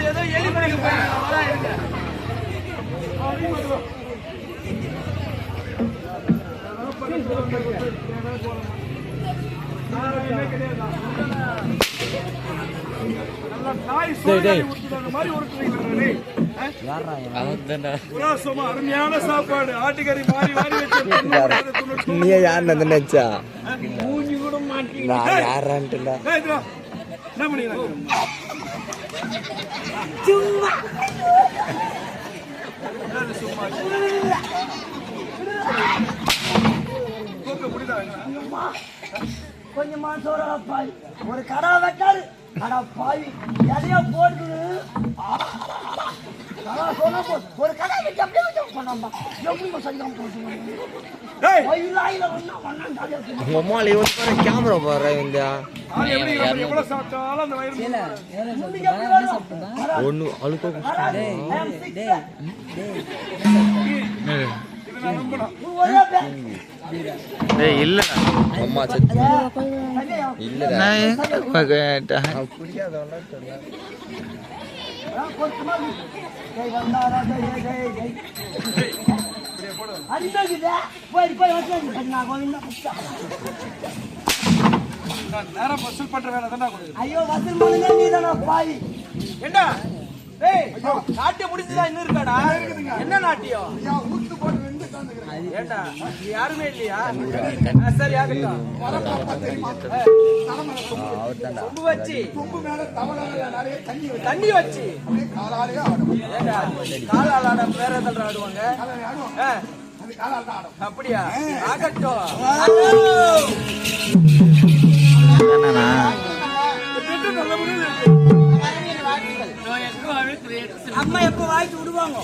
ஏதோ எலி மணிக்கு போயிருக்க அருமையான சாப்பாடு ஆட்டுக்கறி மாறி மாறி வச்சு நீ யார் நினைச்சா நான் யாரான்ட்டு என்ன பண்ணிக்கலாம் கொஞ்சமா சோறா பாய் ஒரு கடா வெட்டாரு கடா பாய் எதையோ போட்டு சொன்ன ஒரு கடை வச்சு அப்படியே பண்ணாம்பா எப்படி சரியாக போட்டு உங்க அம்மால இவ்வளவு கேமரா பாரு இந்த ஒண்ணு அழுக்க இல்ல அம்மா சத்தி இல்ல நேரம் வசூல் பண்ற வேலை தானே. ஐயோ வசூல் பண்ணுங்க நீதானா பாய் என்ன நாட்டியம் முடிச்சுதா இன்னும் இருக்காடா என்ன நாட்டியம் ஏண்டா யாருமே இல்லையா சரி ஆகட்டும் சொம்பு வச்சு தண்ணி வச்சு ஏண்டா காலாளாட பேரதல் ஆடுவாங்க அப்படியா ஆகட்டும் அம்மா எப்ப வாய்க்கு விடுவாங்க